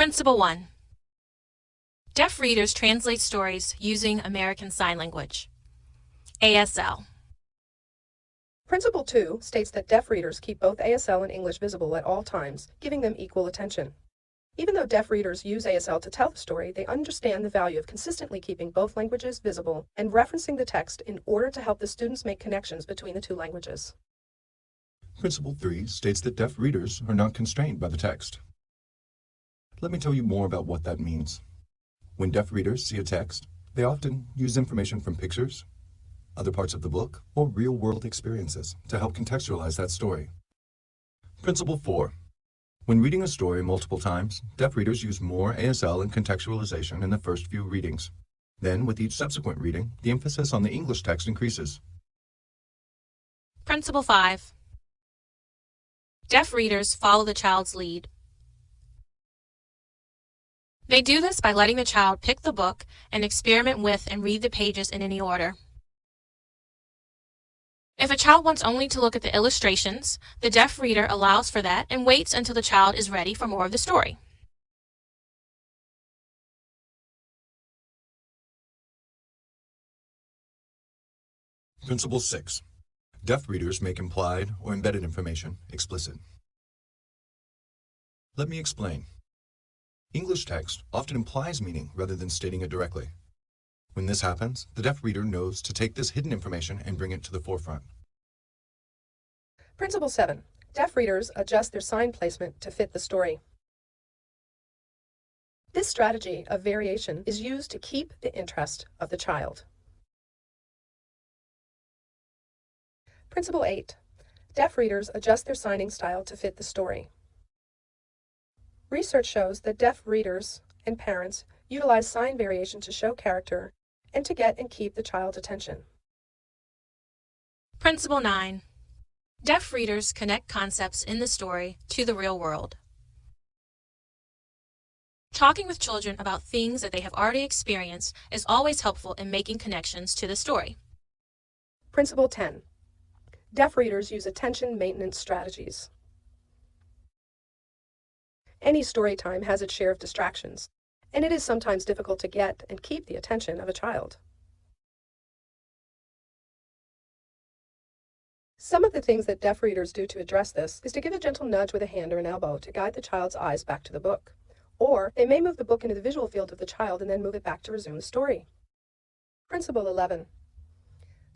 Principle 1. Deaf readers translate stories using American Sign Language. ASL. Principle 2 states that deaf readers keep both ASL and English visible at all times, giving them equal attention. Even though deaf readers use ASL to tell the story, they understand the value of consistently keeping both languages visible and referencing the text in order to help the students make connections between the two languages. Principle 3 states that deaf readers are not constrained by the text. Let me tell you more about what that means. When deaf readers see a text, they often use information from pictures, other parts of the book, or real-world experiences to help contextualize that story. Principle 4. When reading a story multiple times, deaf readers use more ASL and contextualization in the first few readings. Then, with each subsequent reading, the emphasis on the English text increases. Principle 5. Deaf readers follow the child's lead. They do this by letting the child pick the book and experiment with and read the pages in any order. If a child wants only to look at the illustrations, the deaf reader allows for that and waits until the child is ready for more of the story. Principle 6. Deaf readers make implied or embedded information explicit. Let me explain. English text often implies meaning rather than stating it directly. When this happens, the deaf reader knows to take this hidden information and bring it to the forefront. Principle 7. Deaf readers adjust their sign placement to fit the story. This strategy of variation is used to keep the interest of the child. Principle 8. Deaf readers adjust their signing style to fit the story. Research shows that deaf readers and parents utilize sign variation to show character and to get and keep the child's attention. Principle 9. Deaf readers connect concepts in the story to the real world. Talking with children about things that they have already experienced is always helpful in making connections to the story. Principle 10. Deaf readers use attention maintenance strategies. Any story time has its share of distractions, and it is sometimes difficult to get and keep the attention of a child. Some of the things that deaf readers do to address this is to give a gentle nudge with a hand or an elbow to guide the child's eyes back to the book. Or they may move the book into the visual field of the child and then move it back to resume the story. Principle 11.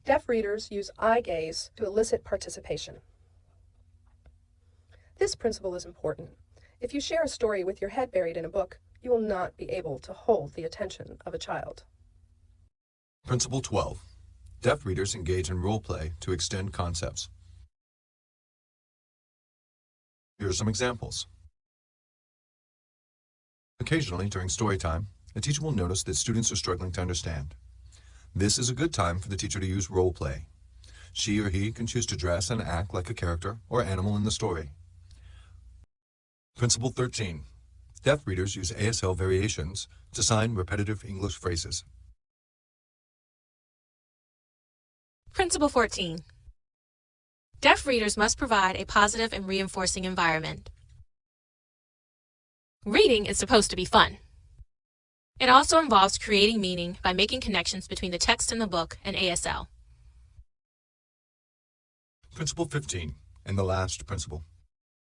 Deaf readers use eye gaze to elicit participation. This principle is important. If you share a story with your head buried in a book, you will not be able to hold the attention of a child. Principle 12. Deaf readers engage in role play to extend concepts. Here are some examples. Occasionally, during story time, a teacher will notice that students are struggling to understand. This is a good time for the teacher to use role play. She or he can choose to dress and act like a character or animal in the story. Principle 13. Deaf readers use ASL variations to sign repetitive English phrases. Principle 14. Deaf readers must provide a positive and reinforcing environment. Reading is supposed to be fun. It also involves creating meaning by making connections between the text in the book and ASL. Principle 15, and the last principle.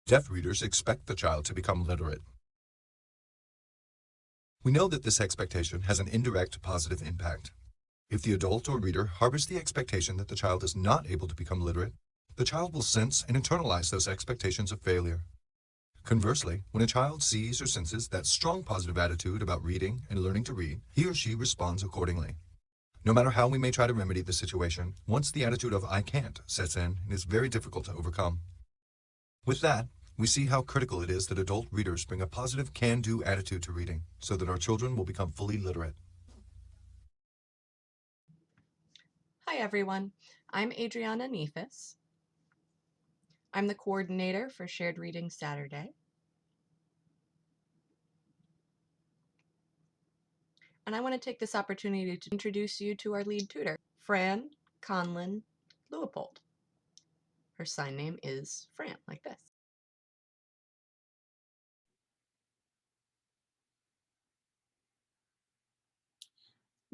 Deaf readers expect the child to become literate. We know that this expectation has an indirect positive impact. If the adult or reader harbors the expectation that the child is not able to become literate, the child will sense and internalize those expectations of failure. Conversely, when a child sees or senses that strong positive attitude about reading and learning to read, he or she responds accordingly. No matter how we may try to remedy the situation, once the attitude of "I can't" sets in, it is very difficult to overcome. With that, we see how critical it is that adult readers bring a positive can-do attitude to reading so that our children will become fully literate. Hi everyone, I'm Adriana Nefis. I'm the coordinator for Shared Reading Saturday. And I want to take this opportunity to introduce you to our lead tutor, Fran Conlin Leopold. Her sign name is Fran, like this.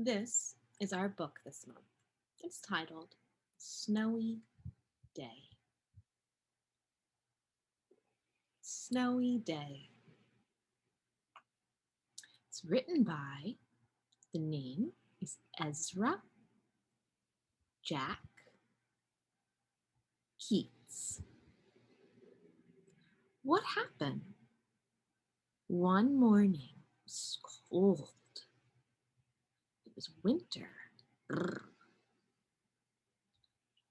This is our book this month. It's titled Snowy Day. Snowy Day. It's written by, the name is Ezra Jack Keats. What happened? One morning, it was cold. It was winter. Brr.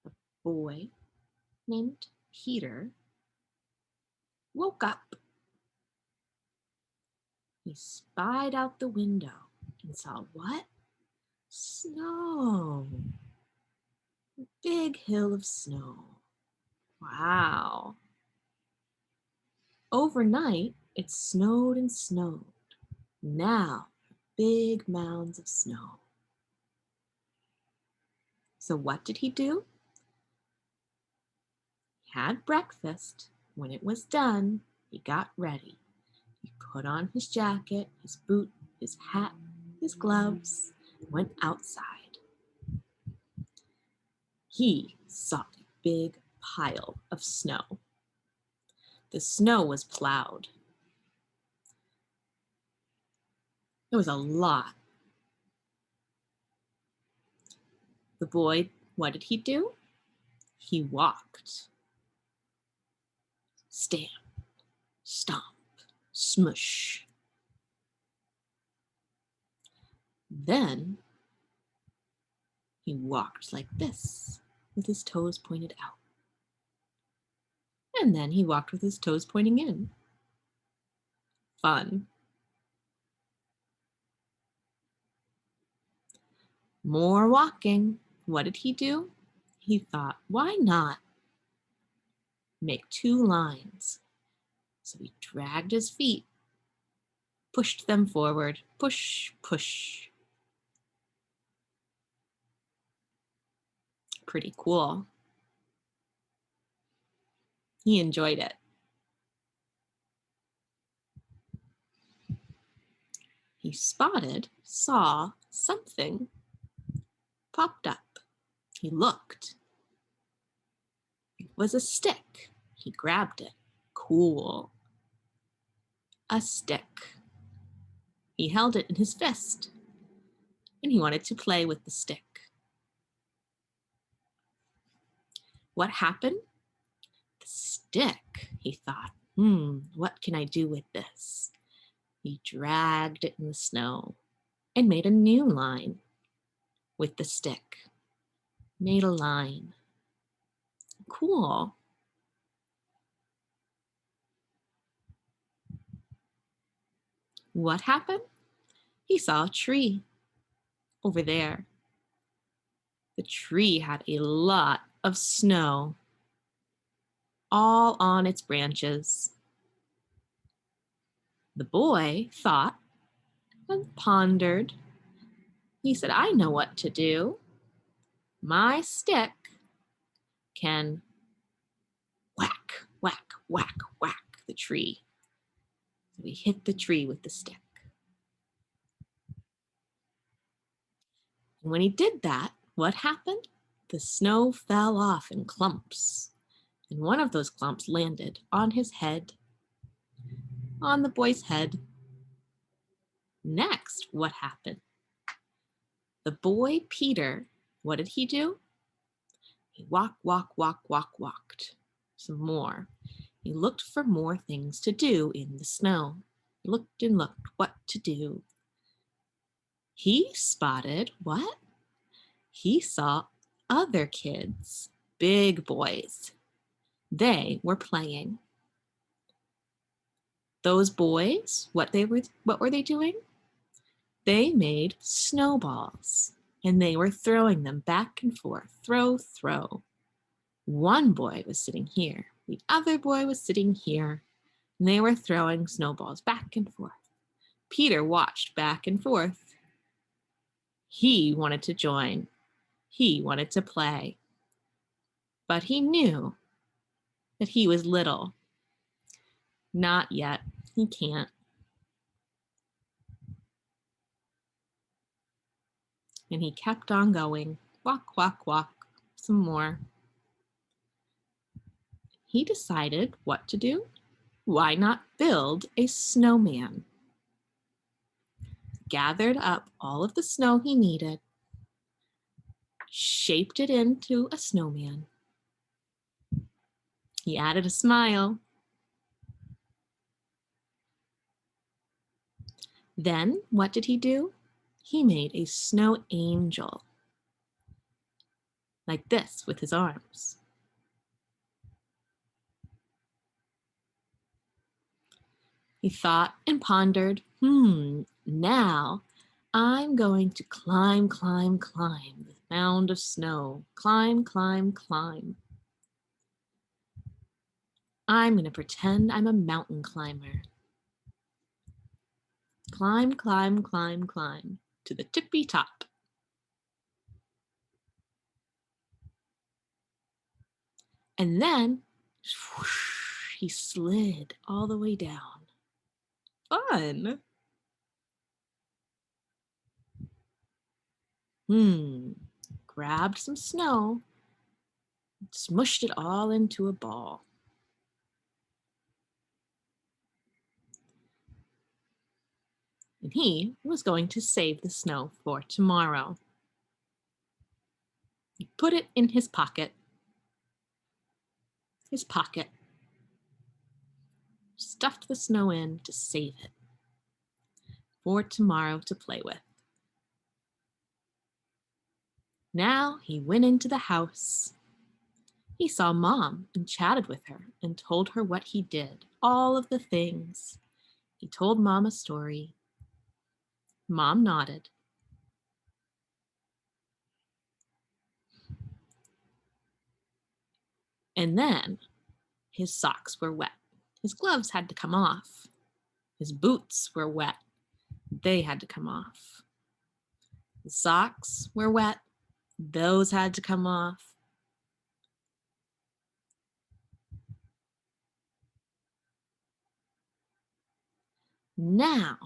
A boy named Peter woke up. He spied out the window and saw what? Snow. A big hill of snow. Wow. Overnight, it snowed and snowed. Now, big mounds of snow. So what did he do? He had breakfast. When it was done, he got ready. He put on his jacket, his boot, his hat, his gloves, and went outside. He saw a big pile of snow. The snow was plowed. It was a lot. The boy, what did he do? He walked. Stamp, stomp, smush. Then he walked like this, with his toes pointed out. And then he walked with his toes pointing in. Fun. More walking. What did he do? He thought, why not make two lines? So he dragged his feet, pushed them forward, push, push. Pretty cool. He enjoyed it. He saw something popped up. He looked. It was a stick. He grabbed it. Cool. A stick. He held it in his fist, and he wanted to play with the stick. What happened? The stick, he thought, what can I do with this? He dragged it in the snow and made a new line with the stick. Made a line. Cool. What happened? He saw a tree over there. The tree had a lot of snow all on its branches. The boy thought and pondered. He said, I know what to do. My stick can whack, whack, whack, whack the tree. So he hit the tree with the stick. And when he did that, what happened? The snow fell off in clumps. And one of those clumps landed on his head, on the boy's head. Next, what happened? The boy, Peter, what did he do? He walked. Some more. He looked for more things to do in the snow. He looked and looked what to do. He spotted what? He saw other kids, big boys. They were playing. Those boys, what were they doing? They made snowballs, and they were throwing them back and forth. Throw, throw. One boy was sitting here. The other boy was sitting here, and they were throwing snowballs back and forth. Peter watched back and forth. He wanted to join. He wanted to play. But he knew that he was little. Not yet. He can't. And he kept on going. Walk, walk, walk. Some more. He decided what to do. Why not build a snowman? Gathered up all of the snow he needed, shaped it into a snowman. He added a smile. Then what did he do? He made a snow angel, like this with his arms. He thought and pondered, now I'm going to climb, climb, climb the mound of snow. Climb, climb, climb. I'm going to pretend I'm a mountain climber. Climb, climb, climb, climb to the tippy top. And then whoosh, he slid all the way down. Fun. Grabbed some snow, smushed it all into a ball. And he was going to save the snow for tomorrow. He put it in his pocket. Stuffed the snow in to save it for tomorrow to play with. Now he went into the house. He saw Mom and chatted with her and told her what he did, all of the things. He told Mom a story. Mom nodded. And then his socks were wet. His gloves had to come off. His boots were wet. They had to come off. The socks were wet. Those had to come off. Now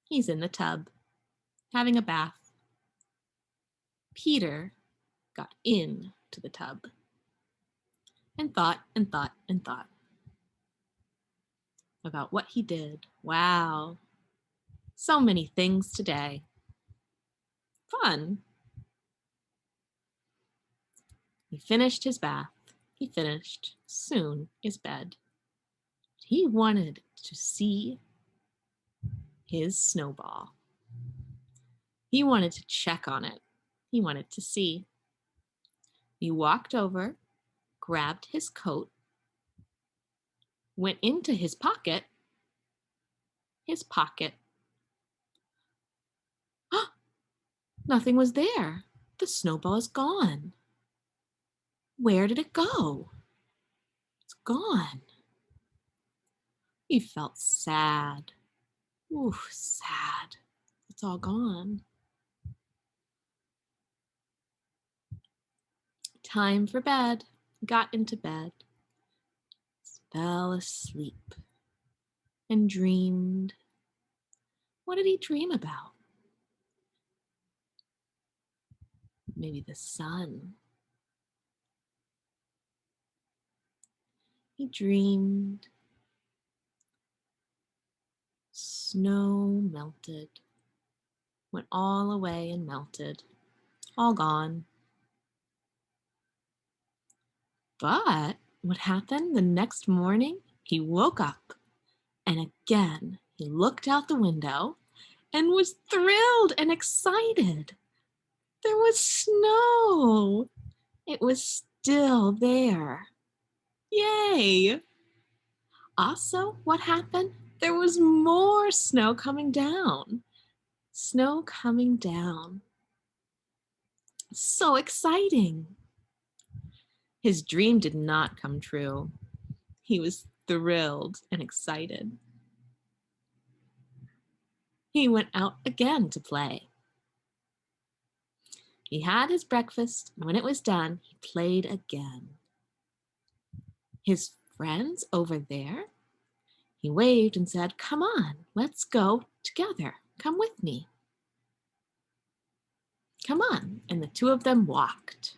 he's in the tub, having a bath. Peter got into the tub and thought and thought and thought about what he did. Wow, so many things today. Fun. He finished his bath. He finished soon his bed. He wanted to see his snowball. He wanted to check on it. He wanted to see. He walked over, grabbed his coat, went into his pocket. Nothing was there. The snowball is gone. Where did it go? It's gone. He felt sad. Ooh, sad. It's all gone. Time for bed. Got into bed. Fell asleep and dreamed. What did he dream about? Maybe the sun. He dreamed snow melted, went all away and melted, all gone. But what happened the next morning? He woke up and again he looked out the window and was thrilled and excited. There was snow. It was still there. Yay! Also, what happened? There was more snow coming down. Snow coming down. So exciting. His dream did not come true. He was thrilled and excited. He went out again to play. He had his breakfast, and when it was done, he played again. His friends over there, he waved and said, "Come on, let's go together. Come with me." Come on. And the two of them walked.